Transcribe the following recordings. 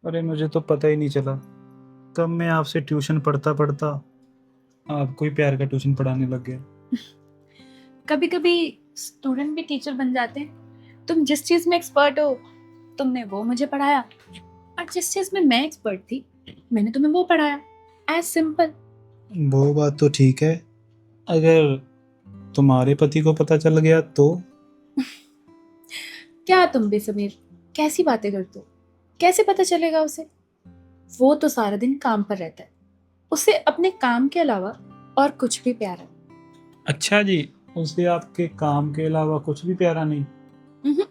अरे मुझे तो पता ही नहीं चला, कब मैं आपसे ट्यूशन पढ़ता पढ़ता आपको ही प्यार का ट्यूशन पढ़ाने लग गया। कभी कभी स्टूडेंट भी टीचर बन जाते हैं। तुम जिस चीज में एक्सपर्ट हो, तुमने वो मुझे पढ़ाया, और जिस चीज में मैं एक्सपर्ट थी, मैंने तुम्हें वो पढ़ाया। As simple. वो बात तो ठीक है, अगर तुम्हारे पति को पता चल गया तो? क्या तुम भी समीर, कैसी बातें करते हो? कैसे पता चलेगा उसे? वो तो सारा दिन काम पर रहता है। उसे अपने काम के अलावा और कुछ भी प्यारा अच्छा जी, उसे आपके काम के अलावा कुछ भी प्यारा नहीं? नहीं।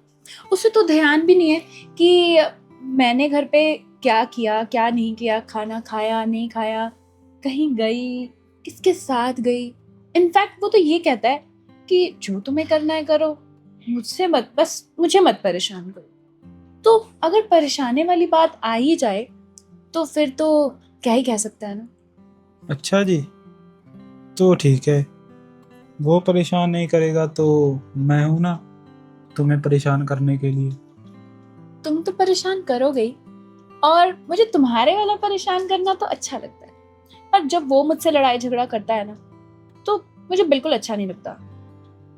उसे तो ध्यान भी नहीं है कि मैंने घर पे क्या किया क्या नहीं किया, खाना खाया नहीं खाया, कहीं गई, किसके साथ गई। इनफैक्ट वो तो ये कहता है कि जो तुम्हें करना है करो, मुझसे मत, बस मुझे मत परेशान करो। तो अगर परेशानी वाली बात आ ही जाए तो फिर तो क्या ही कह सकता है ना। अच्छा जी, तो ठीक है, वो परेशान नहीं करेगा तो मैं हूं ना तुम्हें परेशान करने के लिए। तुम तो परेशान करोगे ही, और मुझे तुम्हारे वाला परेशान करना तो अच्छा लगता है। पर जब वो मुझसे लड़ाई झगड़ा करता है ना, तो मुझे बिल्कुल अच्छा नहीं लगता।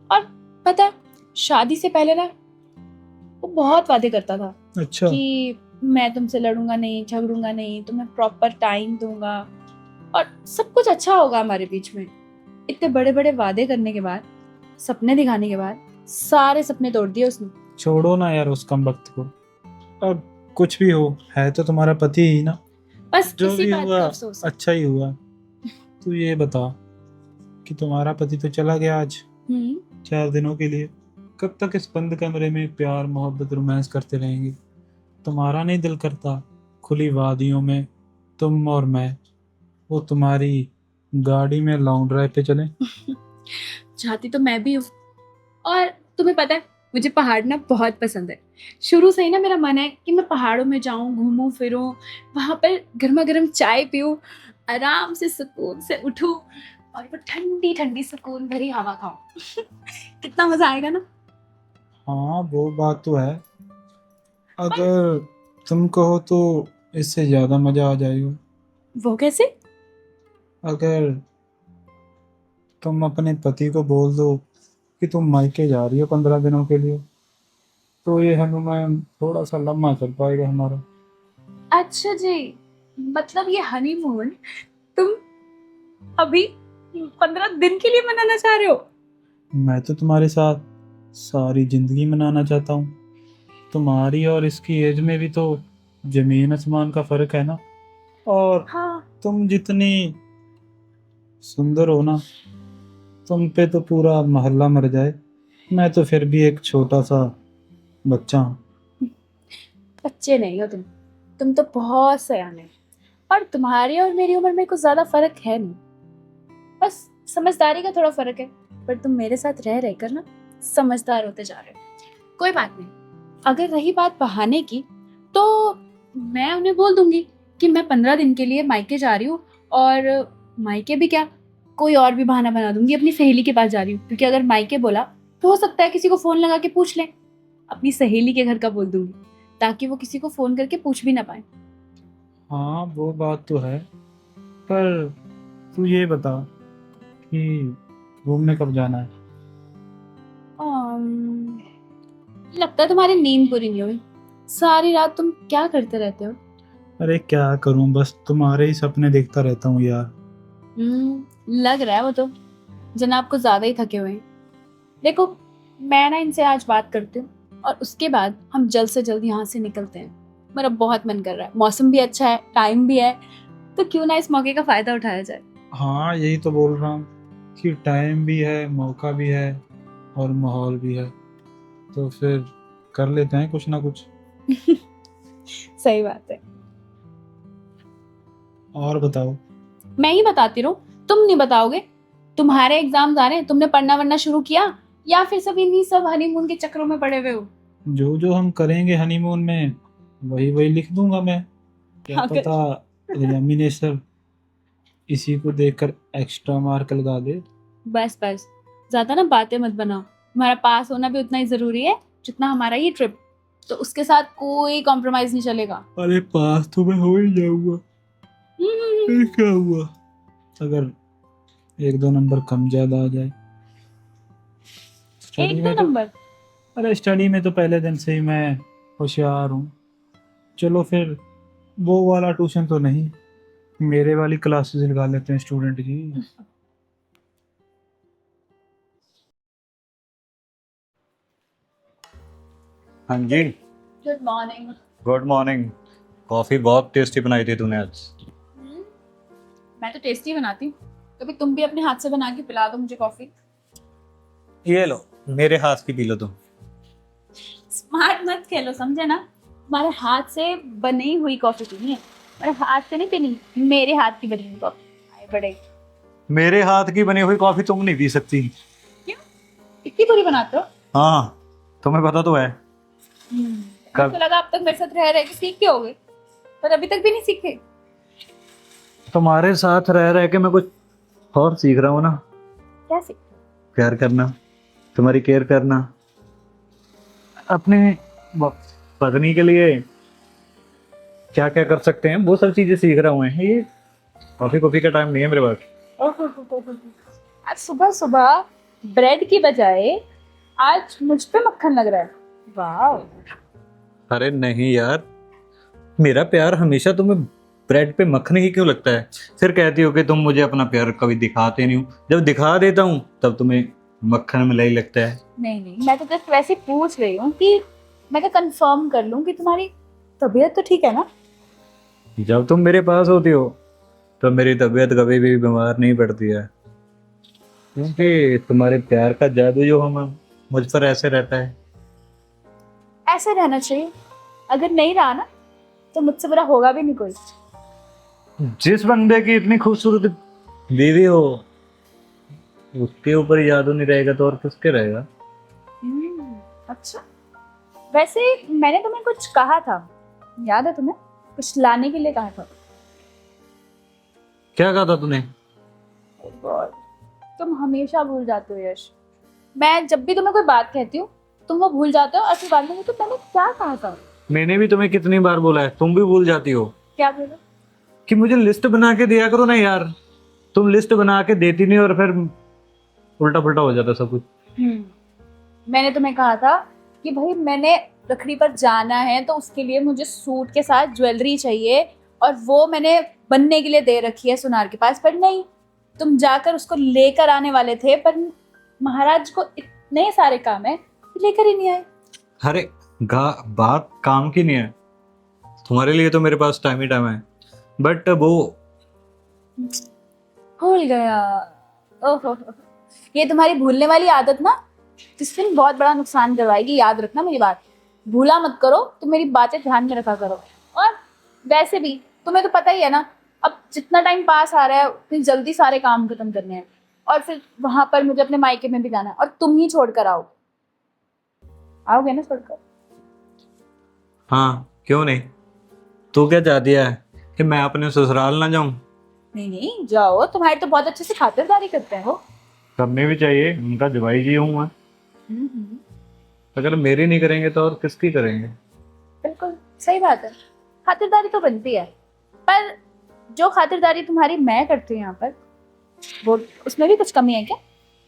और पता है, शादी से पहले ना वो बहुत वादे करता था अच्छा। कि मैं तुमसे लड़ूंगा नहीं, झगड़ूंगा नहीं, तुम्हें प्रॉपर टाइम दूंगा, और सब कुछ अच्छा होगा हमारे बीच में। इतने बड़े बड़े वादे करने के बाद, सपने दिखाने के बाद, सारे सपने तोड़ दिए उसने। छोड़ो ना यार उस कम वक्त को, अब कुछ भी हो, है तो तुम्हारा पति ही ना। बस जो इसी भी बात हुआ का अफसोस है। अच्छा ही हुआ। तू ये बता कि तुम्हारा पति तो चला गया आज हम्म। 4 दिनों के लिए, कब तक इस बंद कमरे में प्यार मोहब्बत रोमांस करते रहेंगे? तुम्हारा नहीं दिल करता खुली वादियों में तुम और मैं, वो तुम्हारी गाड़ी में लॉन्ग ड्राइव पे चले? चाहती तो मैं भी हूँ। और तुम्हें पता है, मुझे पहाड़ ना बहुत पसंद है। शुरू से ही ना मेरा मन है कि मैं पहाड़ों में जाऊं, घूमूं फिरूं, वहां पर गर्मा गर्म चाय पीऊं, आराम से सुकून से उठूं, और वो ठंडी ठंडी सुकून भरी हवा खाऊं। कितना मजा आएगा ना। हाँ वो बात तो है, पर अगर तुम कहो तो इससे ज्यादा मजा आ जाएगा। वो कैसे? अगर तुम अपने पति को बोल दो कि तुम मायके जा रही हो 15 दिनों के लिए, तो ये हनुमान थोड़ा सा लम्बा चल पाएगा हमारा। अच्छा जी, मतलब ये हनीमून तुम अभी 15 दिन के लिए मनाना चाह रहे हो? मैं तो तुम्हारे साथ सारी जिंदगी मनाना चाहता हूँ। तुम्हारी और इसकी एज में भी तो जमीन आसमान का फर्क है ना। और हाँ। तुम जितनी सुंदर हो ना, तुम पे तो पूरा मोहल्ला मर जाए, मैं तो फिर भी एक छोटा सा बच्चा हूँ। बच्चे नहीं हो तुम तो बहुत सयाने हो। और तुम्हारी और मेरी उम्र में कुछ ज्यादा फर्क है नहीं, बस समझदारी का थोड़ा फर्क है। पर तुम मेरे साथ रह रहकर ना समझदार होते जा रहे हो। कोई बात नहीं। अगर रही बात बहाने की, तो मैं उन्हें बोल दूंगी कि मैं 15 दिन के लिए मायके जा रही हूँ। और मायके भी क्या, कोई और भी बहाना बना दूंगी, अपनी सहेली के पास जा रही हूँ, क्योंकि अगर मायके बोला तो हो सकता है किसी को फोन लगा के पूछ लें। अपनी सहेली के घर का बोल दूंगी, ताकि वो किसी को फोन करके पूछ भी ना पाए। हाँ वो बात तो है, पर तू ये बता कि घूमने कब जाना है? अम्म, लगता है तुम्हारी नींद पूरी नहीं हुई। सारी रात तुम क्या करते रहते हो? अरे क्या करूं, बस तुम्हारे ही सपने देखता रहता हूँ यार। लग रहा है वो तो जनाब को ज्यादा ही थके हुए हैं। देखो, मैं ना इनसे आज बात करती हूँ, और उसके बाद हम जल्द से जल्द यहाँ से निकलते हैं। मेरा बहुत मन कर रहा है, मौसम भी अच्छा है, टाइम भी है, तो क्यों ना इस मौके का फायदा उठाया जाए। हाँ यही तो बोल रहा हूँ कि टाइम भी है, मौका भी है, और माहौल भी है, तो फिर कर लेते हैं कुछ ना कुछ। सही बात है। और बताओ। मैं ही बताती रहूं, तुम नहीं बताओगे? तुम्हारे एग्जाम आ रहे हैं, तुमने पढ़ना वढ़ना शुरू किया, या फिर सब इन्हीं सब हनीमून के चक्रों में पड़े हुए हो? जो जो हम करेंगे हनीमून में वही वही लिख दूंगा मैं, क्या अगर पता एग्जामिनेशन इसी को देखकर एक्स्ट्रा मार्क लगा दे। बस ज्यादा ना बातें मत बनाओ। हमारा पास होना भी उतना ही जरूरी है जितना हमारा ये ट्रिप। तो उसके साथ कोई कॉम्प्रोमाइज नहीं चलेगा। अरे पास तो मैं हो ही जाऊंगा, फिर क्या हुआ अगर 1-2 नंबर कम ज्यादा आ जाए। स्टडी एक में दो तो नंबर? अरे स्टडी में तो पहले दिन से ही मैं होशियार हूँ। चलो फिर वो वाला ट्यूशन तो नहीं, मेरे वाली क्लासेस लगा लेते हैं स्टूडेंट की। हाँ जी। Good morning. Good morning. Coffee बहुत टेस्टी बनाई थी तूने आज। मैं तो टेस्टी बनाती हूँ, कभी तुम भी अपने हाथ से बना के पिला दो मुझे कॉफी। ये लो, मेरे हाथ की पी लो तुम। स्मार्ट मत खेलो, समझे ना? तुम्हारे हाथ से बनी हुई कॉफी पीनी है, मेरे हाथ से नहीं पीनी, मेरे हाथ की बनी हुई कॉफी। आए बड़े। मेरे हाथ की बनी हुई कॉफ़ी तुम नहीं पी सकती। क्यों? इतनी बुरी बनाते हो? हाँ, तुम्हें पता तो है। मुझे लगा अब तक मेरे साथ रह रहे के सीख के होगे, पर अभी तक भी नहीं सीखे। तुम्हारे साथ रह रह के मैं कुछ और सीख रहा हूँ ना। क्या सीख? प्यार करना, तुम्हारी केयर करना, अपने पत्नी के लिए क्या क्या कर सकते हैं वो सब चीजें सीख रहा हूँ। ये कॉफी का टाइम नहीं है मेरे पास। आज सुबह सुबह ब्रेड की बजाय आज मुझ पे मक्खन लग रहा है। वाह। अरे नहीं यार, मेरा प्यार हमेशा तुम्हें ब्रेड पे मक्खन ही क्यों लगता है? फिर कहती हो कि तुम मुझे अपना प्यार कभी दिखाते नहीं हो, जब दिखा देता हूँ तब तुम्हें मक्खन मलाई लगता है। नहीं नहीं, मैं तो जस्ट वैसे ही पूछ रही हूँ कि मैं क्या कंफर्म कर लूँ कि तुम्हारी तबीयत तो ठीक है ना? जब तुम मेरे पास होती हो तो मेरी तबीयत कभी भी बीमार नहीं पड़ती है, क्योंकि तुम्हारे प्यार का जादू जो हम मुझ पर ऐसे रहता है। ऐसे रहना चाहिए, अगर नहीं रहा ना तो मुझसे बुरा होगा भी नहीं कोई। जिस बंदे की इतनी खूबसूरत बीवी हो उसके ऊपर ही जादू नहीं रहेगा तो और किसके रहेगा? अच्छा, वैसे मैंने तुम्हें कुछ कहा था, याद है तुम्हें? कुछ लाने के लिए कहा था। क्या कहा था तूने? तुम हमेशा भूल जाते हो यश। मैं जब भी तुम्हें कोई बात कहती हूँ तुम वो भूल जाते हो, और फिर बाद में तो मैंने क्या कहा था। मैंने भी तुम्हें कितनी बार बोला है, तुम भी भूल जाती हो। क्या बोला? कि मुझे लिस्ट बना के दिया करो ना यार। तुम लिस्ट बना के देती नहीं और फिर उल्टा पुल्टा हो जाता सब कुछ। मैंने तुम्हें कहा था कि भाई मैंने रखड़ी पर जाना है तो उसके लिए मुझे सूट के साथ ज्वेलरी चाहिए, और वो मैंने बनने के लिए दे रखी है सुनार के पास, पर नहीं, तुम जाकर उसको लेकर आने वाले थे, पर महाराज को इतने सारे काम है लेकर ही नहीं आए। अरे बात काम की नहीं है, तुम्हारे लिए तो मेरे पास टाइम ही टाइम है, बट वो भूल गया। ओहो, ये तुम्हारी भूलने वाली आदत ना जिस दिन बहुत बड़ा नुकसान करवाएगी, याद रखना मेरी बात। भूला मत करो, तुम मेरी बातें ध्यान में रखा करो। और वैसे भी तुम्हें तो पता ही है ना, अब जितना टाइम पास आ रहा है उतनी जल्दी सारे काम खत्म करने हैं, और फिर वहां पर मुझे अपने मायके में भी जाना है, और तुम ही छोड़कर आओगे ना छोड़कर? हाँ क्यों नहीं। तू क्या चाहती है कि मैं अपने ससुराल ना जाऊं? नहीं नहीं, जाओ, तुम्हारी तो बहुत अच्छे से खातिरदारी करते हैं वो। करनी भी चाहिए, उनका जवाई जी हूं मैं। अगर मेरी नहीं करेंगे तो और किसकी करेंगे? बिल्कुल सही बात है, खातिरदारी तो बनती है, पर जो खातिरदारी तुम्हारी मैं करती हूँ यहाँ पर, वो उसमें भी कुछ कमी है क्या?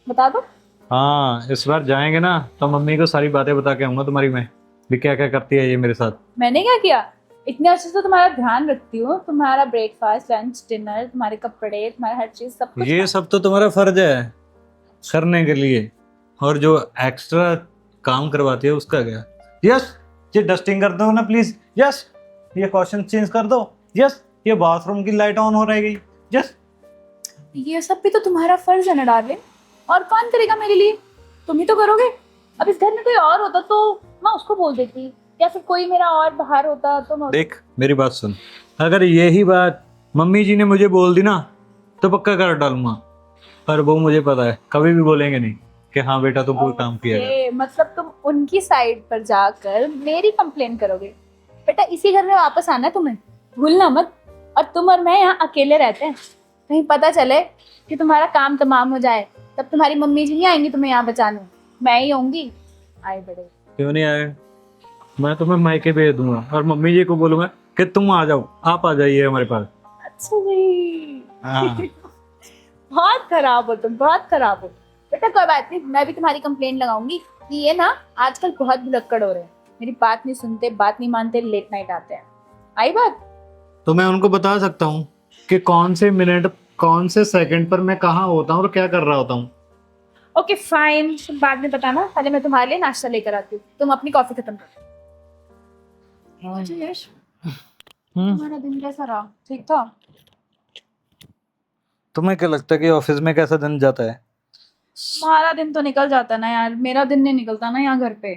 बता दो। हाँ, इस बार जाएंगे ना तो मम्मी को सारी बातें बता के आऊंगा तुम्हारी, मैं भी क्या क्या करती है ये मेरे साथ। मैंने क्या किया? इतने अच्छे से तुम्हारा ध्यान रखती हूँ, तुम्हारा ब्रेकफास्ट, लंच, डिनर, तुम्हारे कपड़े, तुम्हारा हर चीज, सब कुछ। ये सब तो तुम्हारा फर्ज है करने के लिए, और जो एक्स्ट्रा काम करवाती है उसका क्या? यस, ये डस्टिंग कर दो ना प्लीज। यस, ये क्वेश्चन चेंज कर दो। यस, ये बाथरूम की लाइट ऑन हो रहेगी। यस, ये सब भी तो तुम्हारा फर्ज है ना डार्लिंग, और कौन करेगा मेरे लिए? तुम ही तो करोगे। अब इस घर में कोई और होता तो मैं उसको बोल देती, या फिर कोई मेरा और बाहर होता तो मैं। देख मेरी बात सुन, अगर यही बात मम्मी जी ने मुझे बोल दी ना तो पक्का कर डालूंगा, पर वो मुझे पता है कभी भी बोलेंगे नहीं कि हाँ बेटा तुम कोई काम किया है। मतलब तुम उनकी साइड पर जाकर मेरी कंप्लेन करोगे? बेटा इसी घर में वापस आना है तुम्हें, भूलना मत। और तुम और मैं यहाँ अकेले रहते हैं, कहीं पता चले कि तुम्हारा काम तमाम हो जाए तब तुम्हारी मम्मी जी नहीं आएंगी तुम्हें यहाँ बचाने, मैं ही होंगी। आए बड़े। क्यों नहीं आए? मैं तुम्हें मायके भेज दूंगा और मम्मी जी को बोलूंगा कि तुम आ जाओ, आप आ जाइए हमारे पास। अच्छा जी। हाँ। बहुत खराब हो तुम, बहुत खराब हो। बेटा कोई बात नहीं, मैं भी तुम्हारी कंप्लेंट लगाऊंगी कि ये ना आजकल बहुत भुलक्कड़ हो रहे हैं, मेरी बात नहीं सुनते, बात नहीं मानते, लेट नाइट आते हैं। आई बात? तो मैं उनको बता सकता हूँ कि कौन से मिनट, कौन से सेकंड पर मैं कहाँ होता हूँ और क्या कर रहा होता हूँ। ओके फाइन, तुम बाद में बताना, पहले मैं तुम्हारे लिए नाश्ता लेकर आती हूँ, तुम अपनी कॉफी खत्म करो। अच्छा यश, तुम्हारा दिन कैसा रहा? ठीक था? तुम्हें क्या लगता है कि ऑफिस में कैसा दिन जाता है? तुम्हारा दिन तो निकल जाता ना यार, मेरा दिन नहीं निकलता ना यहाँ घर पे।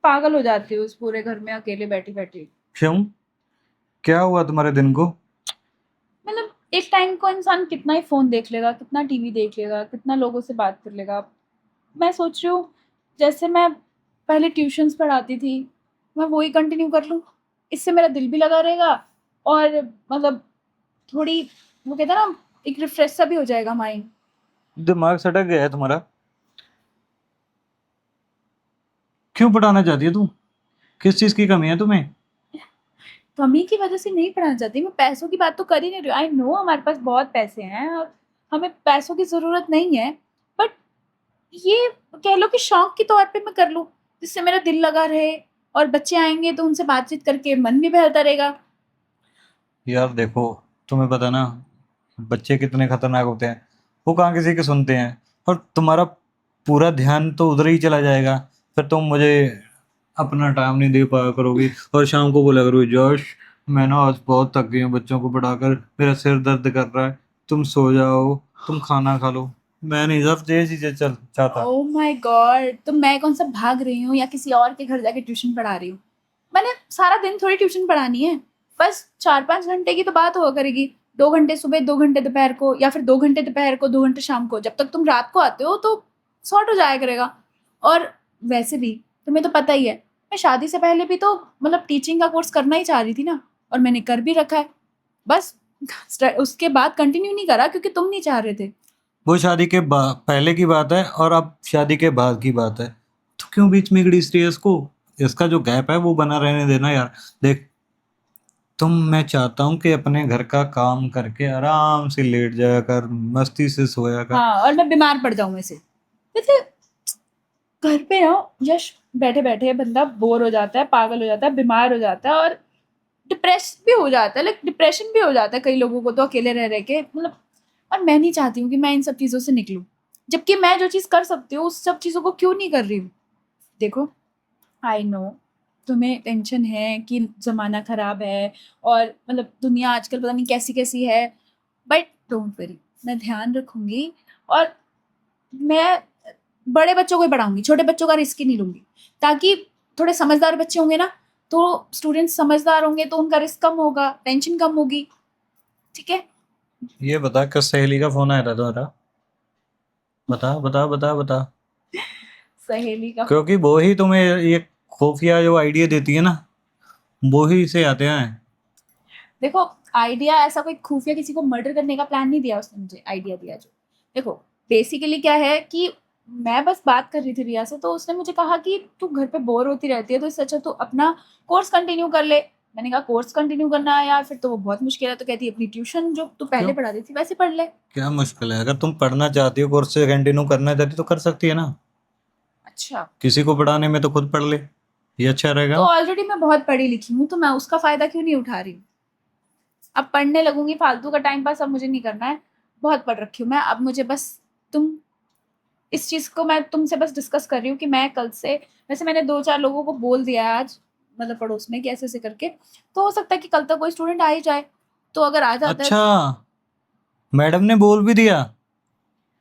पागल हो जाती हूँ इस पूरे घर में अकेले बैठी बैठी। क्यों, क्या हुआ तुम्हारे दिन को? मतलब एक टाइम को इंसान कितना ही फोन देख लेगा, कितना टीवी देख लेगा, कितना लोगों से बात कर लेगा। मैं सोच रही हूँ जैसे मैं पहले ट्यूशन्स पढ़ाती थी, मैं वही कंटिन्यू कर लूँ, इससे मेरा दिल भी लगा रहेगा और मतलब थोड़ी, वो कहता है ना, एक रिफ्रेश सा भी हो जाएगा माइंड। दिमाग सटक गया है तुम्हारा। क्यों पढ़ाना चाहती है तुम? किस चीज की कमी है तुम्हें? कमी की वजह से नहीं पढ़ाना चाहती मैं, पैसों की बात तो कर ही नहीं रही हूँ। आई नो हमारे पास बहुत पैसे हैं और हमें पैसों की ज़रूरत नहीं है, बट ये कह लो कि शौक के तौर पे मैं कर लूँ जिससे मेरा दिल लगा रहे और बच्चे आएंगे तो उनसे बातचीत करके मन भी बहलता रहेगा। यार देखो, तुम्हें पता ना बच्चे कितने खतरनाक होते हैं, वो कहाँ किसी की सुनते हैं। और तुम्हारा पूरा ध्यान तो उधर ही चला जाएगा, फिर तुम मुझे अपना टाइम नहीं दे पाया करोगी और शाम को बोला करोगी, जोश मैं ना आज बहुत थक गई हूँ बच्चों को पढ़ाकर, मेरा सिर दर्द कर रहा है, तुम सो जाओ, तुम खाना खा लो। मैं नहीं सब ये चीजें चल चाहता। ओह माय गॉड, तो मैं कौन सा भाग रही हूँ या किसी और के घर जाके ट्यूशन पढ़ा रही हूँ? मैंने सारा दिन थोड़ी ट्यूशन पढ़ानी है, बस 4-5 घंटे की तो बात हुआ करेगी। 2 घंटे सुबह, 2 घंटे दोपहर को, या फिर 2 घंटे दोपहर को, 2 घंटे शाम को। जब तक तुम रात को आते हो तो सॉर्ट हो जाया करेगा। और वैसे भी तुम्हें तो पता ही है, मैं शादी से पहले भी तो मतलब टीचिंग का कोर्स करना ही चाह रही थी ना, और मैंने कर भी रखा है। बस उसके बाद कंटिन्यू नहीं करा क्योंकि तुम नहीं चाह रहे थे। वो शादी के पहले की बात है और अब शादी के बाद की बात है, तो क्यों बीच में घड़ीस रही है इसको? इसका जो गैप है वो बना रहने देना यार। देख, मैं चाहता हूँ कि अपने घर का काम करके आराम से लेट जाया कर, मस्ती से सोया कर। हाँ, और मैं बीमार पड़ जाऊं ऐसे। वैसे घर पे ना यश, बैठे बैठे बंदा बोर हो जाता है, पागल हो जाता है, बीमार हो जाता है और डिप्रेस भी हो जाता है, लाइक डिप्रेशन भी हो जाता है कई लोगों को तो अकेले रह रह के, मतलब। और मैं नहीं चाहती हूँ कि मैं इन सब चीज़ों से निकलूं, जबकि मैं जो चीज़ कर सकती हूँ उस सब चीज़ों को क्यों नहीं कर रही हूँ? देखो, आई नो तुम्हें टेंशन है कि ज़माना ख़राब है और मतलब दुनिया आजकल पता नहीं कैसी कैसी है, बट डोंट वरी, मैं ध्यान रखूंगी। और मैं बड़े बच्चों को ही पढ़ाऊंगी, छोटे बच्चों का रिस्क ही नहीं लूंगी, ताकि थोड़े समझदार बच्चे होंगे ना, तो स्टूडेंट्स समझदार होंगे तो उनका रिस्क कम होगा, टेंशन कम होगी। ठीक है? ये बता, किस सहेली का फोन आया था तुम्हारा? बता बता बता बता। सहेली का? क्योंकि वो ही तुम्हें ये खुफिया जो आइडिया देती है ना, वो ही से आते हैं। देखो, आइडिया ऐसा कोई खुफिया किसी को मर्डर करने का प्लान नहीं दिया उसने, मुझे आइडिया दिया जो। देखो, बेसिकली क्या है कि मैं बस बात कर रही थी रिया से, तो उसने मुझे कहा कि तू घर पे बोर होती रहती है तो इससे अच्छा तू अपना कोर्स कंटिन्यू कर ले। मैंने कहा कोर्स कंटिन्यू करना है यार, फिर तो वो बहुत मुश्किल है। तो कहती है अपनी ट्यूशन जो तू पहले क्यों? पढ़ाती थी वैसे पढ़ ले। क्या मुश्किल है? अगर तुम पढ़ना चाहती हो, कोर्स से कंटिन्यू करना चाहती हो, तो कर सकती है ना। अच्छा, किसी को पढ़ाने में तो खुद पढ़ ले, ये अच्छा तो रहेगा। ऑलरेडी मैं बहुत पढ़ी लिखी हूँ, तो मैं उसका फायदा क्यों नहीं उठा रही हूँ? अब पढ़ने लगूंगी, फालतू का टाइम पास अब मुझे नहीं करना है। बहुत पढ़ रखी हूँ मैं, अब मुझे बस तुम, इस चीज़ को मैं तुमसे बस डिस्कस कर रही हूँ कि मैं कल से, वैसे मैंने 2-4 लोगों को बोल दिया है आज, मतलब पड़ोस में, कि ऐसे ऐसे करके, तो हो सकता है कि कल तक कोई स्टूडेंट आ ही जाए। तो अगर आ जाता है, अच्छा, मैडम ने बोल भी दिया?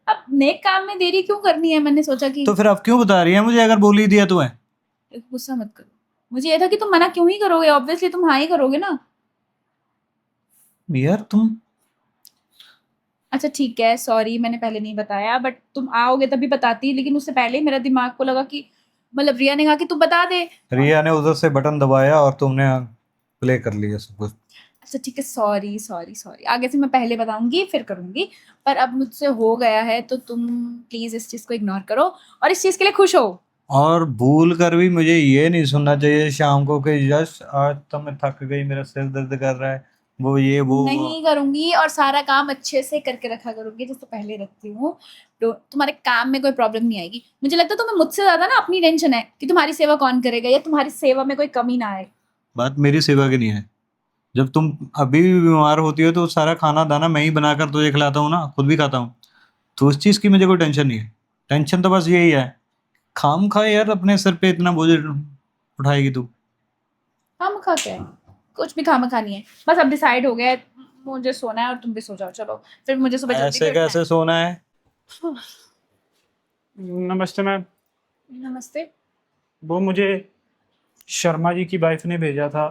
अब नेक काम में देरी क्यों करनी है, मैंने सोचा कि। तो फिर अब क्यों बता रही है मुझे, अगर बोल ही दिया तो है? गुस्सा मत करो, मुझे ये था कि तुम मना क्यों ही करोगे, ऑब्वियसली तुम हाँ ही करोगे ना। यार तुम, अच्छा ठीक है, सॉरी मैंने पहले नहीं बताया, बट तुम आओगे तभी बताती, लेकिन उससे पहले ही मेरा दिमाग को लगा कि, मतलब रिया ने कहा कि तू बता दे। रिया ने उधर से बटन दबाया और तुमने प्ले कर लिया सब कुछ। अच्छा ठीक है, सॉरी सॉरी सॉरी, आगे से मैं पहले बताऊंगी फिर करूंगी। पर अब मुझसे हो गया है तो तुम प्लीज इस चीज को इग्नोर करो और इस चीज के लिए खुश हो। और भूल कर भी मुझे ये नहीं सुनना चाहिए शाम को कि यश आज तो मैं थक गई, मेरा सिर दर्द कर रहा है, वो ये वो नहीं करूंगी, और सारा काम अच्छे से करके रखा करूंगी जैसे पहले रखती हूँ। तो तुम्हारे काम में कोई प्रॉब्लम नहीं आएगी। मुझे लगता है तुम्हें मुझसे ज्यादा ना अपनी टेंशन है कि तुम्हारी सेवा कौन करेगा या तुम्हारी सेवा में कोई कमी ना आए। बात मेरी सेवा की नहीं है। जब तुम अभी भी बीमार होती हो तो सारा खाना दाना मैं ही बनाकर तुझे खिलाता हूँ ना, खुद भी खाता हूँ। तो उस चीज़ की मुझे कोई टेंशन नहीं है। टेंशन तो बस यही है, खाम खा यार अपने सर पे इतना बोझ उठाएगी तू। खामखा क्या है? कुछ भी खामखा नहीं है। बस अब डिसाइड हो गया है, मुझे सोना है और तुम भी सो जाओ। चलो फिर मुझे सुबह जल्दी ऐसे भी उठना कैसे सोना है? है। नमस्ते मैम। नमस्ते। वो मुझे शर्मा जी की वाइफ ने भेजा था,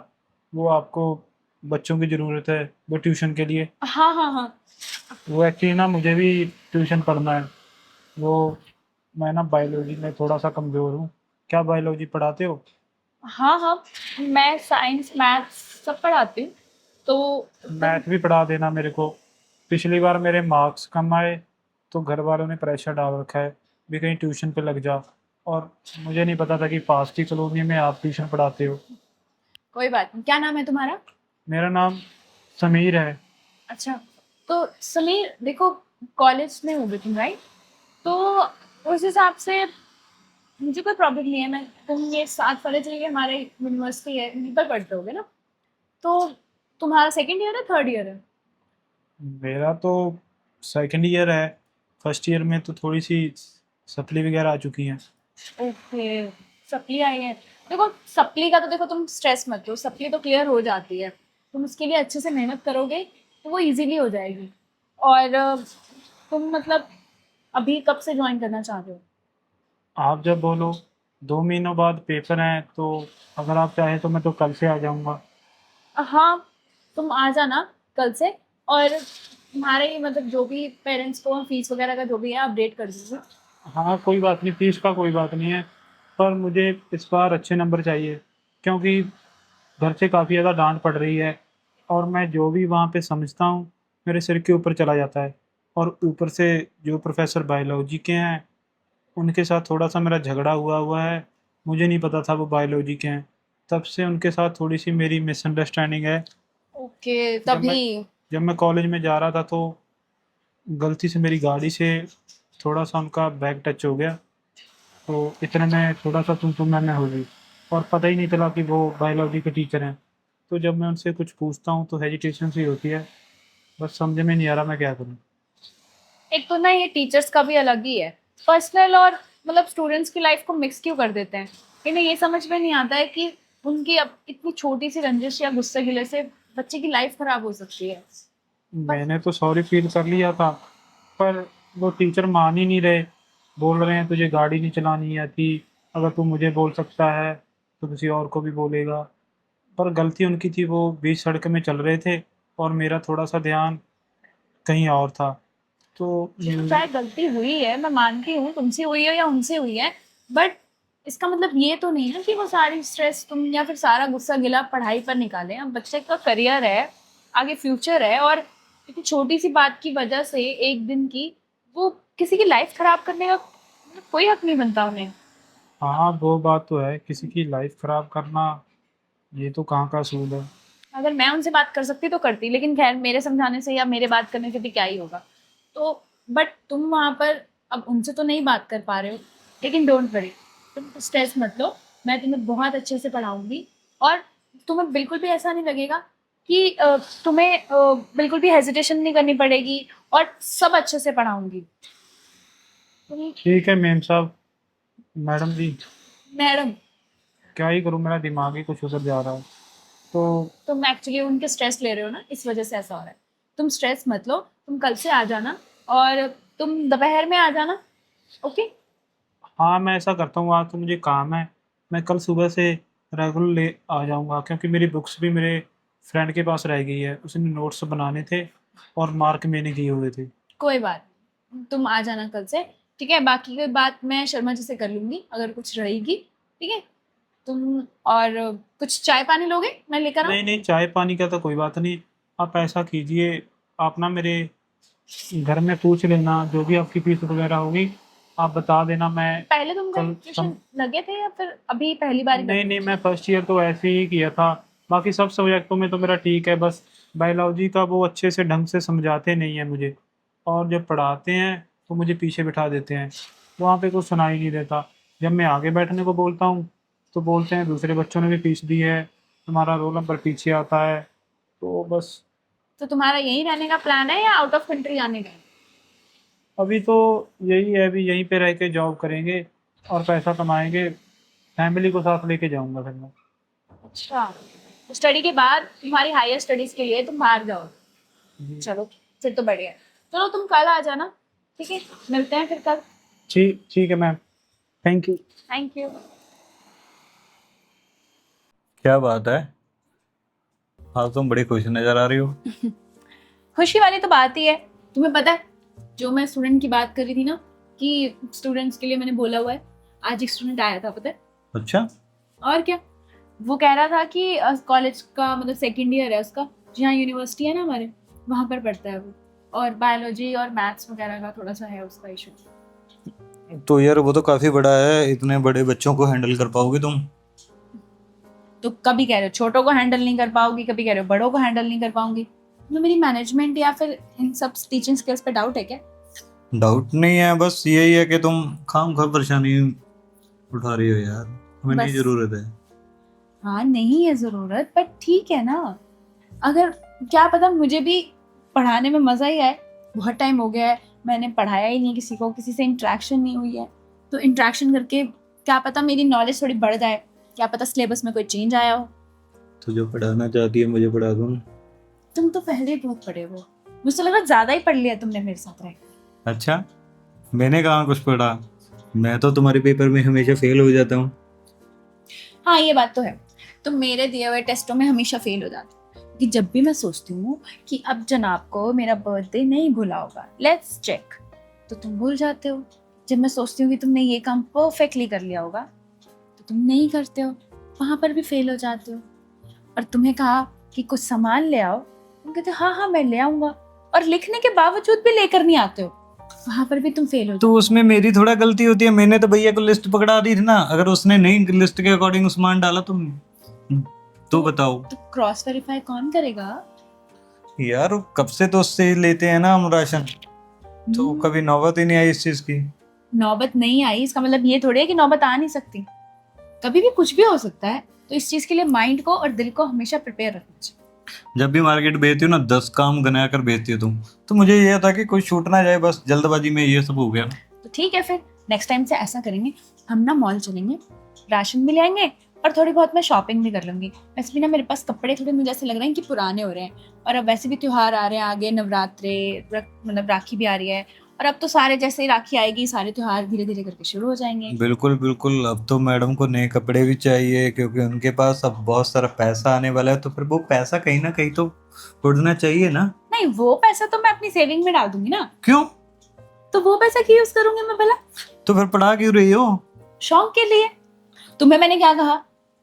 वो आपको बच्चों की ज़रूरत है वो ट्यूशन के लिए। हाँ हाँ हाँ। वो एक्चुअली ना मुझे भी ट्यूशन पढ़ना है। वो मैं ना बायोलॉजी में थोड़ा सा कमज़ोर हूँ। क्या बायोलॉजी पढ़ाते हो? हाँ हाँ, मैं साइंस मैथ्स सब पढ़ाती हूँ। तो मैथ भी पढ़ा देना मेरे को। पिछली बार मेरे मार्क्स कम आए तो घर वालों ने प्रेशर डाल रखा है भी कहीं ट्यूशन पे लग जा, और मुझे नहीं पता था कि पास की कॉलोनी में आप ट्यूशन पढ़ाते हो। कोई बात नहीं। क्या नाम है तुम्हारा? मेरा नाम समीर है। अच्छा, तो समीर देखो, कॉलेज में होगे तुम, राइट? तो उस हिसाब से मुझे कोई प्रॉब्लम नहीं है। मैं तुम ये 7 वाले चलिए, हमारे यूनिवर्सिटी है, यहीं पर पढ़ते होगे ना? तो तुम्हारा सेकंड ईयर है, थर्ड ईयर है? मेरा तो सेकंड ईयर है। फर्स्ट ईयर में तो थोड़ी सी सप्ली वगैरह आ चुकी हैं। ओके, सप्ली आई है। देखो सप्ली का तो देखो, तुम स्ट्रेस मत लो, सप्ली तो क्लियर हो जाती है। तुम उसके लिए अच्छे से मेहनत करोगे तो वो इजीली हो जाएगी। और तुम मतलब अभी कब से ज्वाइन करना चाह रहे हो? आप जब बोलो। 2 महीनों बाद पेपर हैं तो अगर आप चाहें तो मैं तो कल से आ जाऊंगा। हाँ, तुम आ जाना कल से। और तुम्हारे मतलब जो भी पेरेंट्स को फीस वगैरह का जो भी है अपडेट कर दीजिए। हाँ कोई बात नहीं, फीस का कोई बात नहीं है। पर मुझे इस बार अच्छे नंबर चाहिए, क्योंकि घर से काफ़ी ज़्यादा डांट पड़ रही है और मैं जो भी वहाँ पे समझता हूँ मेरे सिर के ऊपर चला जाता है। और ऊपर से जो प्रोफेसर बायोलॉजी के हैं उनके साथ थोड़ा सा मेरा झगड़ा हुआ हुआ है। मुझे नहीं पता था वो बायोलॉजी के हैं, तब से उनके साथ थोड़ी सी मेरी मिसअंडरस्टैंडिंग है। ओके, जब मैं तभी। जब मैं कॉलेज में जा रहा था तो गलती से मेरी गाड़ी से थोड़ा सा उनका बैग टच हो गया, तो इतने में थोड़ा सा तुम मैं हो गई और पता ही नहीं चला कि वो बायोलॉजी के टीचर हैं। तो जब मैं उनसे कुछ पूछता हूँ तो हेजिटेशन सी होती है। बस समझ में नहीं आ रहा मैं क्या करूँ। एक तो ना ये टीचर्स का भी अलग ही है, पर्सनल और मतलब स्टूडेंट्स की लाइफ को मिक्स क्यों कर देते हैं। इन्हें ये समझ में नहीं आता है कि उनकी अब इतनी छोटी सी रंजिश या गुस्से गिले से बच्चे की लाइफ खराब हो सकती है। पर मैंने तो सॉरी फील कर लिया था, पर वो टीचर मान ही नहीं रहे। बोल रहे हैं तुझे गाड़ी नहीं चलानी आती, अगर तू मुझे बोल सकता है तो किसी और को भी बोलेगा। पर गलती उनकी थी, वो बीच सड़क में चल रहे थे और मेरा थोड़ा सा ध्यान कहीं और था। तो शायद गलती हुई है, मैं मानती हूँ, तुमसे हुई है या उनसे हुई है। बट इसका मतलब ये तो नहीं है कि वो सारी स्ट्रेस तुम या फिर सारा गुस्सा गिला पढ़ाई पर निकालें। अब बच्चे का करियर है, आगे फ्यूचर है, और इतनी छोटी सी बात की वजह से एक दिन की वो किसी की लाइफ खराब करने का मतलब कोई हक नहीं बनता उन्हें। हाँ वो बात तो है, किसी की लाइफ खराब करना ये तो कहाँ का असूल है। अगर मैं उनसे बात कर सकती तो करती, लेकिन खैर मेरे समझाने से या मेरे बात करने से भी क्या ही होगा। तो बट तुम वहाँ पर अब उनसे तो नहीं बात कर पा रहे हो, लेकिन डोंट वरी, तुम स्ट्रेस मत लो। मैं तुम्हें बहुत अच्छे से पढ़ाऊंगी, और तुम्हें बिल्कुल भी ऐसा नहीं लगेगा कि तुम्हें बिल्कुल भी हेजिटेशन नहीं करनी पड़ेगी, और सब अच्छे से पढ़ाऊंगी। तुम ठीक है मेम साहब, मैडम जी, मैडम, क्या ही करूँ, मेरा दिमाग ही कुछ उधर जा रहा है। तो तुम एक्चुअली उनके स्ट्रेस ले रहे हो ना, इस वजह से ऐसा हो रहा है। तुम स्ट्रेस मत लो, तुम कल से आ जाना, और तुम दोपहर में आ जाना। ओके? हाँ मैं ऐसा करता हूँ, आज तो मुझे काम है। मैं कल सुबह से रेगुलर ले आ जाऊँगा, क्योंकि मेरी बुक्स भी मेरे फ्रेंड के पास रह गई है, उसने नोट्स बनाने थे और मार्क मैंने किए हुए थे। कोई बात नहीं, तुम आ जाना कल से। ठीक है, बाकी कोई बात मैं शर्मा जी से कर लूंगी अगर कुछ रहेगी। ठीक है? तुम और कुछ चाय पानी लोगे, मैं लेकर आऊँ? नहीं नहीं, चाय पानी का तो कोई बात नहीं। आप ऐसा कीजिए, आप ना मेरे घर में पूछ लेना जो भी आपकी फीस वगैरह होगी, आप बता देना। मैं पहले तुम कल ट्यूशन लगे थे या फिर अभी पहली बार ही नहीं लगे? नहीं, मैं फर्स्ट ईयर तो ऐसे ही किया था। बाकी सब सब्जेक्टों में तो मेरा ठीक है, बस बायोलॉजी का वो अच्छे से ढंग से समझाते नहीं है मुझे, और जब पढ़ाते हैं तो मुझे पीछे बिठा देते हैं, वहाँ पे कुछ सुनाई नहीं देता। जब मैं आगे बैठने को बोलता हूँ तो बोलते हैं दूसरे बच्चों ने भी फीस दी है, तुम्हारा रोल नंबर पीछे आता है। तो बस तो तुम्हारा यहीं रहने का प्लान है या आउट ऑफ कंट्री जाने का है? अभी तो यही है, अभी यहीं पे रह के जॉब करेंगे और पैसा कमाएंगे, फैमिली को साथ लेके जाऊंगा फिर मैं। अच्छा, तो स्टडी के बाद तुम्हारी हायर स्टडीज के लिए तुम बाहर जाओ। चलो, फिर तो बढ़िया है। चलो तुम कल आ जाना, ठीक है? मिलते हैं फिर कल। ठीक ठीक है ma'am, thank you. Thank you. क्या बात है, आज तुम बड़ी खुश नजर आ रही हो। खुशी वाली तो बात ही है। तुम्हें पता है, जो मैं स्टूडेंट की बात कर रही थी ना, कि स्टूडेंट्स के लिए मैंने बोला हुआ है, आज एक स्टूडेंट आया था, पता है? अच्छा, और क्या, वो कह रहा था कि कॉलेज का मतलब सेकेंड ईयर है उसका, जहाँ यूनिवर्सिटी है ना हमारे, वहाँ पर पढ़ता है वो, और बायोलॉजी और मैथ्स वगैरह का थोड़ा सा है उसका इशू। तो यार वो तो काफी बड़ा है, इतने बड़े बच्चों को हैंडल कर पाओगे तुम? तो कभी कह रहे हो छोटों को हैंडल नहीं कर पाओगी, कभी कह रहे हो बड़ों को हैंडल नहीं कर पाऊंगी। तो मेरी मैनेजमेंट या फिर इन सब टीचिंग स्किल्स पे डाउट है क्या? डाउट नहीं है, बस यही है कि तुम खाम खा परेशानी उठा रही हो यार, हमें नहीं बस। जरूरत है। हाँ, नहीं है जरूरत, पर ठीक है ना। अगर क्या पता मुझे भी पढ़ाने में मजा ही आए। बहुत टाइम हो गया है मैंने पढ़ाया ही नहीं किसी को, किसी से इंटरेक्शन नहीं हुई है। तो इंटरेक्शन करके क्या पता मेरी नॉलेज थोड़ी बढ़ जाए, क्या पता सिलेबस में कोई चेंज आया हो। तो जो पढ़ाना चाहती है मुझे पढ़ा दूँ। तुम तो पहले ही बहुत पढ़े हो, मुझे लगा ज्यादा ही पढ़ लिया तुमने मेरे साथ रह। अच्छा, मैंने कहाँ कुछ पढ़ा, मैं तो तुम्हारे पेपर में हमेशा फेल हो जाता हूँ। हाँ, ये बात तो है, तुम मेरे दिए हुए टेस्टों में हमेशा फेल हो जाते हो। कि जब भी मैं सोचती हूँ कि अब जनाब को मेरा बर्थडे नहीं भूला होगा, लेट्स चेक, तो तुम भूल जाते हो। जब मैं सोचती हूँ कि तुमने ये काम परफेक्टली कर लिया होगा, तो तुम नहीं करते हो, वहां पर भी फेल हो जाते हो। और तुम्हें कहा कि कुछ सामान ले आओ, तुम कहते हो हाँ हाँ मैं ले आऊंगा, और लिखने के बावजूद भी लेकर नहीं आते हो, वहां पर भी तुम फेल हो तो उसमें मेरी थोड़ा गलती होती है, मैंने तो भैया को लिस्ट पकड़ा दी थी ना, अगर उसने नहीं लिस्ट के अकॉर्डिंग सामान डाला तो बताओ। तो क्रॉस वेरीफाई कौन करेगा? यार कब से तो उससे लेते हैं ना हम राशन, तो कभी नौबत ही नहीं आई इस चीज की। नौबत नहीं आई इसका मतलब ये थोड़ी है कि नौबत आ नहीं सकती, कभी भी कुछ भी हो सकता है। तो इस चीज के लिए माइंड को और दिल को हमेशा प्रिपेयर रखना चाहिए। जब भी मार्केट भेजती हो ना 10 काम गना कर भेजती हो तुम, तो मुझे ये था कि कुछ छूट ना जाए, बस जल्दबाजी में ये सब हो गया। तो ठीक है, फिर नेक्स्ट टाइम से ऐसा करेंगे, हम ना मॉल चलेंगे, राशन भी ले आएंगे, और थोड़ी बहुत मैं शॉपिंग भी कर लूंगी। वैसे भी ना मेरे पास कपड़े थोड़े मुझे ऐसे लग रहे हैं कि पुराने हो रहे हैं, और अब वैसे भी त्योहार आ रहे हैं आगे, नवरात्रे, मतलब राखी भी आ रही है, और अब तो सारे जैसे ही राखी आएगी सारे त्योहार धीरे धीरे करके शुरू हो जाएंगे। बिल्कुल बिल्कुल, अब तो मैडम को नए कपड़े भी चाहिए, क्योंकि उनके पास अब बहुत सारा पैसा आने वाला है, तो फिर वो पैसा कहीं ना कहीं तो उड़ना चाहिए ना। नहीं, वो पैसा तो मैं अपनी सेविंग में डाल दूंगी ना। क्यों? तो वो पैसा क्यों यूज करूंगी मैं भला? तो फिर पढ़ा क्यों रही हो? शौक के लिए। तुम्हें मैंने क्या कहा?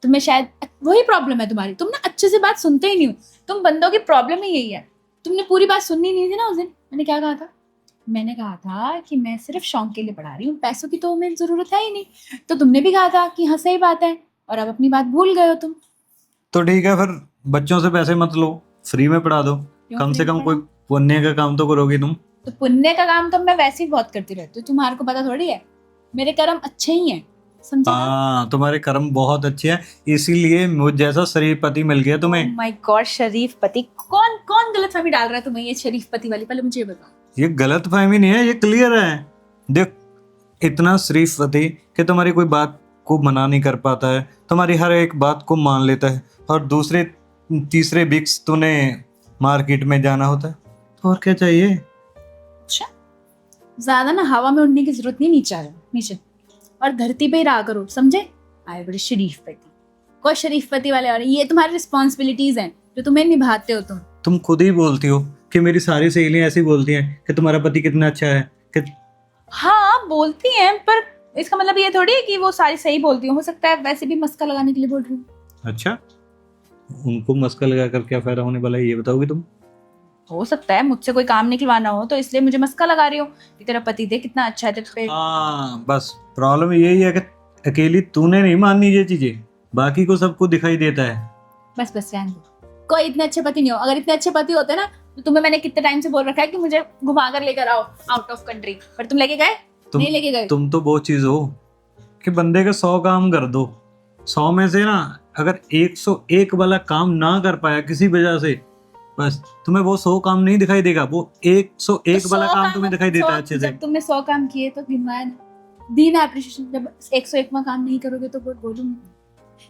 तुम्हें शायद वही प्रॉब्लम है तुम्हारी, तुम ना अच्छे से बात सुनते ही नहीं हो। तुम बंदों की प्रॉब्लम ही यही है, तुमने पूरी बात सुननी नहीं थी ना उस दिन। मैंने क्या कहा था? मैंने कहा था कि मैं सिर्फ शौक के लिए पढ़ा रही हूँ, पैसों की तो मेरी जरूरत है ही नहीं। तो तुमने भी कहा था कि हाँ सही बात है, और अब अपनी बात भूल गए हो तुम। तो ठीक है, फिर बच्चों से पैसे मत लो, फ्री में पढ़ा दो, क्यों कम से free कम में कोई पुण्य का काम तो करोगी तुम। तो पुण्य का काम तो मैं वैसे ही बहुत करती रहती हूँ, तुम्हारे को पता थोड़ी है। मेरे कर्म अच्छे ही हैं, समझे ना? हाँ, तुम्हारे कर्म बहुत अच्छे हैं, इसीलिए मुझ जैसा शरीफ पति मिल गया तुम्हें। माय गॉड, शरीफ पति? कौन कौन गलतफहमी डाल रहा है तुम्हें ये शरीफ पति वाली? पहले मुझे ये बताओ। ये गलत फहमी नहीं है, ये क्लियर है। देख, इतना शरीफ पति कि तुम्हारी कोई बात को मना नहीं कर पाता है, तुम्हारी हर एक बात को मान लेता है, और दूसरे तीसरे बिक्स तूने मार्केट में जाना होता है, तो और क्या चाहिए? अच्छा, ज्यादा ना हवा में उड़ने की जरूरत नहीं, नीचे आ जाओ, नीचे, और धरती पे ही रहा करो, समझे? आए बड़े शरीफ पति, कोई शरीफ पति वाले और ये तुम्हारी रिस्पॉन्सिबिलिटीज हैं जो तुम्हें निभाते हो तुम खुद ही बोलती हो कि मेरी सारी सहेलियां ऐसी बोलती हैं कि तुम्हारा पति कितना अच्छा है कि। हाँ बोलती हैं, पर इसका मतलब ये थोड़ी है कि वो सारी सही बोलती हो सकता है वैसे भी मस्का लगाने के लिए बोल रही हूँ। अच्छा, उनको मस्का लगा कर क्या फायदा होने वाला है, ये बताओगी तुम? हो सकता है मुझसे कोई काम निकलवाना हो, तो इसलिए मुझे मस्का लगा रही हो कि तेरा पति देख कितना अच्छा है तेरे पे। हाँ बस प्रॉब्लम यही है कि अकेली तूने नहीं माननी ये चीजें, बाकी को सबको दिखाई देता है। बस बस रहने दो, कोई इतने अच्छे पति नहीं हो। अगर इतने अच्छे पति होते ना तो तुम्हें मैंने कितने टाइम से बोल रखा है कि मुझे घुमा कर लेकर आओ आउट ऑफ कंट्री, पर तुम लेके गए नहीं लेके गए। तुम तो वो चीज हो कि बंदे के 100 काम कर दो, 100 में से ना अगर 101 वाला काम ना कर पाया किसी वजह से, बस तुम्हें वो 100 काम नहीं दिखाई देगा, वो 101 तो वाला 100 काम तुम्हें दिखाई देता है अच्छे से। जब तुमने 100 काम किए तो गिनवाया ना, दी ना एप्रिशिएशन। जब 101वां काम नहीं करोगे तो बोलूंगी।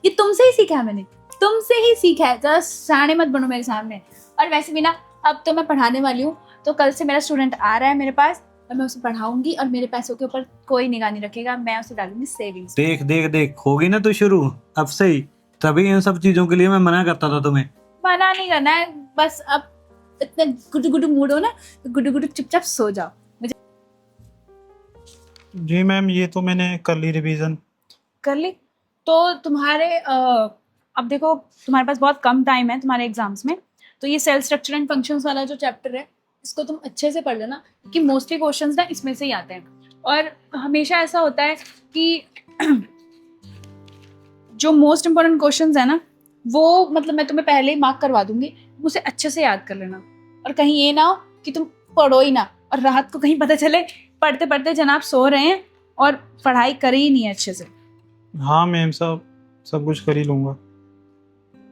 ये तुमसे ही सीखा है मैंने, तुमसे ही सीखा है। जरा शाणे मत बनो मेरे सामने। और वैसे भी ना अब तो मैं पढ़ाने वाली हूँ, तो कल से मेरा स्टूडेंट आ रहा है मेरे पास और मैं उसे पढ़ाऊंगी और मेरे पैसों के ऊपर कोई निगाह नहीं रखेगा, मैं उसे डालूंगी सेविंग्स। देख देख देख, होगी ना तो शुरू अब से ही, तभी इन सब चीजों के लिए मैं मना करता था तुम्हें। मना नहीं करना है, बस अब इतने गुडू गुडू मूड हो ना तो गुडू गुडू चुपचाप सो जाओ। जी मैम, ये तो मैंने कर ली रिवीजन। कर ली तो तुम्हारे अब देखो तुम्हारे पास बहुत कम टाइम है तुम्हारे एग्जाम्स में, तो ये सेल स्ट्रक्चर एंड फंक्शंस वाला जो चैप्टर है इसको तुम अच्छे से पढ़ लेना, क्योंकि मोस्टली क्वेश्चंस ना इसमें से ही आते हैं। और हमेशा ऐसा होता है कि जो मोस्ट इंपॉर्टेंट क्वेश्चंस है ना वो मतलब मैं तुम्हें पहले ही मार्क करवा दूंगी, उसे अच्छे से याद कर लेना। और कहीं ये ना हो कि तुम पढ़ो ही ना और रात को कहीं पता चले पढ़ते पढ़ते जनाब सो रहे हैं और पढ़ाई करी ही नहीं है अच्छे से। हाँ मैम साहब, सब कुछ कर ही लूँगा।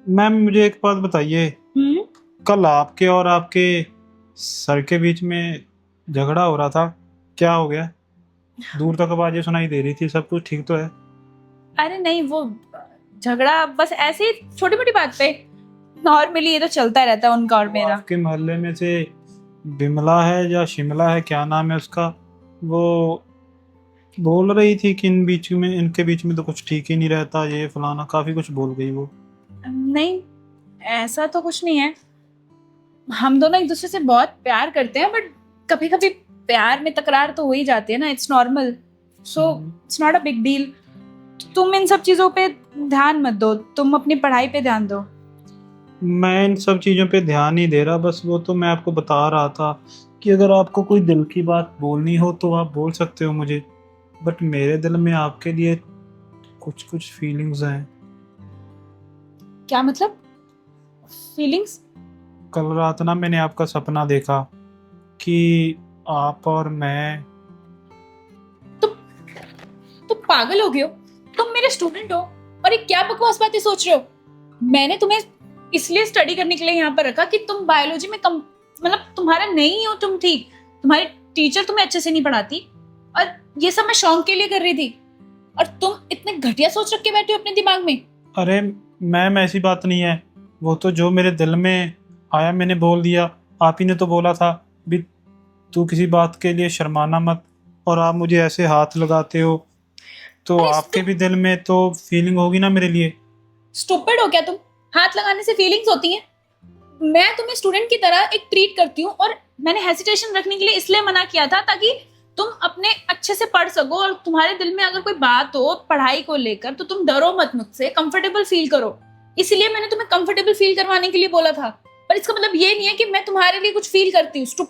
मैम मुझे एक बात बताइए, कल आपके और आपके सर के बीच में झगड़ा हो रहा था, क्या हो गया? दूर तक आवाजें सुनाई दे रही थी, सब कुछ ठीक तो है? अरे नहीं, वो झगड़ा बस ऐसे ही छोटी मोटी बात पे, नॉर्मली ये तो चलता रहता है उनका और मेरा। आपके मोहल्ले में से बिमला है या शिमला है, क्या नाम है उसका, वो बोल रही थी कि इनके बीच में तो कुछ ठीक ही नहीं रहता, ये फलाना काफी कुछ बोल गई वो। नहीं ऐसा तो कुछ नहीं है, हम दोनों एक दूसरे से बहुत प्यार करते हैं, बट कभी कभी प्यार में तकरार तो हो ही जाती है ना, it's normal, so it's not a big deal. तुम इन सब चीजों पे ध्यान मत दो, तुम अपनी पढ़ाई पे ध्यान दो। मैं इन सब चीज़ों पे ध्यान नहीं दे रहा, बस वो तो मैं आपको बता रहा था कि अगर आपको कोई दिल की बात बोलनी हो तो आप बोल सकते हो मुझे, बट मेरे दिल में आपके लिए कुछ कुछ फीलिंग्स हैं। क्या मतलब फीलिंग्स? कल रात ना मैंने आपका सपना देखा कि आप और मैं। तुम पागल हो गए हो? तुम मेरे स्टूडेंट हो और ये क्या बकवास बातें सोच रहे हो? मैंने तुम्हें इसलिए स्टडी करने के लिए यहाँ पर रखा कि तुम बायोलॉजी में कम मतलब तुम्हारा नहीं हो तुम, ठीक, तुम्हारी टीचर तुम्हें अच्छे से नहीं पढ़ाती और ये सब मैं शौक के लिए कर रही थी, और तुम इतने घटिया सोच रख के बैठे हो अपने दिमाग में। अरे मैम ऐसी बात नहीं है, वो तो जो मेरे दिल में आया मैंने बोल दिया। आप ही ने तो बोला था भी तू किसी बात के लिए शर्माना मत, और आप मुझे ऐसे हाथ लगाते हो तो अरे आपके भी दिल में तो फीलिंग होगी ना मेरे लिए। स्टूपिड हो क्या तुम? हाथ लगाने से फीलिंग्स होती हैं? मैं तुम्हें स्टूडेंट की तरह एक ट्रीट करती हूँ, और मैंने हेसिटेशन रखने के लिए इसलिए मना किया था ताकि तुम अपने अच्छे से पढ़ सको, और तुम्हारे दिल में अगर कोई बात हो पढ़ाई को लेकर तो तुम डरो मत मुझसे, कंफर्टेबल फील करो। इसलिए मैंने तुम्हें कंफर्टेबल फील करवाने के लिए बोला था, पर इसका मतलब ये नहीं है कि मैं तुम्हारे लिए कुछ फील करती हूँ।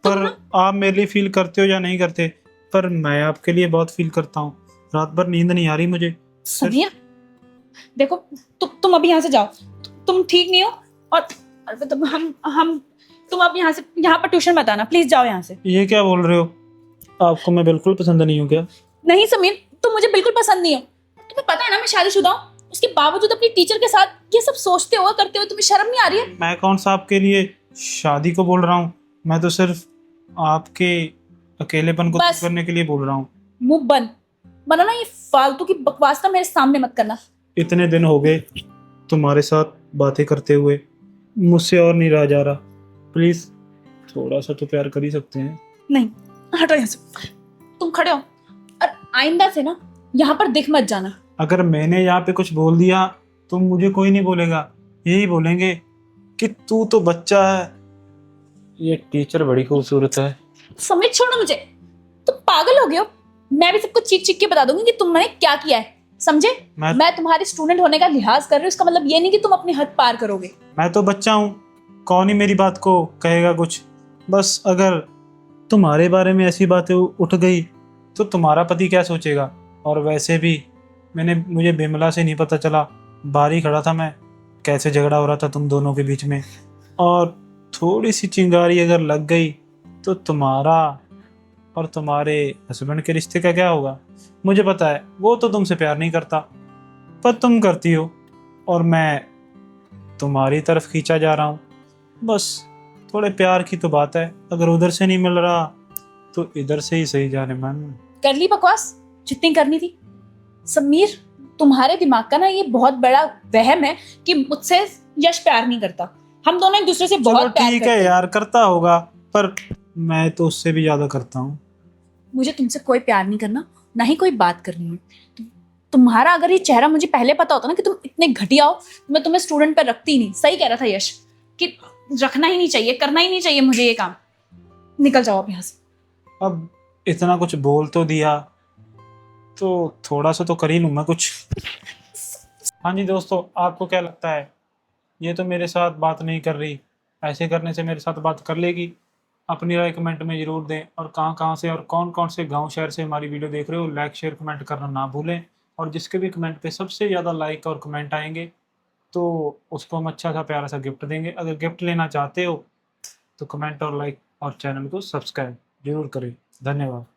पर आप मेरे लिए फील करते हो या नहीं करते, पर मैं आपके लिए बहुत फील करता हूँ। रात भर नींद नहीं आ रही मुझे। सनिया देखो, तुम अभी यहाँ से जाओ, तुम ठीक नहीं हो, और तुम अब यहाँ पर ट्यूशन मत आना, प्लीज जाओ यहाँ से। ये क्या बोल रहे हो? आपको मैं बिल्कुल पसंद नहीं हूँ क्या? नहीं समीर, तुम मुझे बिल्कुल पसंद नहीं हो। तुम्हें पता है ना मैं शादीशुदा हूँ, उसके बावजूद अपनी टीचर के साथ ये सब सोचते हुए करते हुए तुम्हें शर्म नहीं आ रही है? मैं कौन सा आपके लिए शादी को बोल रहा हूँ, मैं तो सिर्फ आपके अकेलेपन को दूर बस। करने के लिए बोल रहा हूँ। मुंह बंद, वरना ना ये फालतू की बकवास ना मेरे सामने मत करना। इतने दिन हो गए तुम्हारे साथ बातें करते हुए, मुझसे और नहीं रहा जा रहा। प्लीज थोड़ा सा तो प्यार कर ही सकते हैं। नहीं, हटो यहाँ से, तुम खड़े हो, और आइंदा से ना यहाँ पर दिख मत जाना। अगर मैंने यहाँ पे कुछ बोल दिया तो मुझे कोई नहीं बोलेगा, यही बोलेंगे कि तू तो बच्चा है। ये टीचर बड़ी खूबसूरत है। समीर छोड़ो मुझे, तुम पागल हो गए हो। मैं भी सबको चीख चीख के बता दूंगी कि तुमने क्या किया है, समझे? मैं तुम्हारे स्टूडेंट होने का लिहाज कर रही हूँ, इसका मतलब ये नहीं कि तुम अपनी हद पार करोगे। मैं तो बच्चा हूँ, कौन ही मेरी बात को कहेगा कुछ। बस अगर तुम्हारे बारे में ऐसी बातें उठ गई तो तुम्हारा पति क्या सोचेगा। और वैसे भी मुझे बिमला से नहीं पता चला, बाहर ही खड़ा था मैं, कैसे झगड़ा हो रहा था तुम दोनों के बीच में। और थोड़ी सी चिंगारी अगर लग गई तो तुम्हारा और तुम्हारे हस्बैंड के रिश्ते का क्या होगा। मुझे पता है वो तो तुमसे प्यार नहीं करता, पर तुम करती हो और मैं तुम्हारी तरफ खींचा जा रहा हूँ। बस थोड़े प्यार की तो बात है, अगर उधर से नहीं मिल रहा तो इधर से ही सही जाने मन। कर ली बकवास जितनी करनी थी। समीर, तुम्हारे दिमाग का ना ये बहुत बड़ा वहम है कि मुझसे यश प्यार नहीं करता। हम दोनों एक दूसरे से चलो बहुत प्यार ठीक करते है हैं। यार, करता होगा, पर मैं तो उससे भी ज्यादा करता हूँ। मुझे तुमसे कोई प्यार नहीं करना, ना ही कोई बात करनी है। तुम्हारा अगर ये चेहरा मुझे पहले पता होता ना कि तुम इतने घटिया हो, तो मैं तुम्हें स्टूडेंट पर रखती ही नहीं। सही कह रहा था यश कि रखना ही नहीं चाहिए, करना ही नहीं चाहिए मुझे ये काम। निकल जाओ अब यहाँ से। अब इतना कुछ बोल तो दिया तो थोड़ा सा तो कर ही लूँ मैं कुछ। हाँ जी दोस्तों, आपको क्या लगता है, ये तो मेरे साथ बात नहीं कर रही, ऐसे करने से मेरे साथ बात कर लेगी? अपनी राय कमेंट में ज़रूर दें। और कहाँ से और कौन कौन से गांव शहर से हमारी वीडियो देख रहे हो, लाइक शेयर कमेंट करना ना भूलें। और जिसके भी कमेंट पे सबसे ज़्यादा लाइक और कमेंट आएंगे तो उसको हम अच्छा सा प्यारा सा गिफ्ट देंगे। अगर गिफ्ट लेना चाहते हो तो कमेंट और लाइक और चैनल को सब्सक्राइब जरूर करें। धन्यवाद।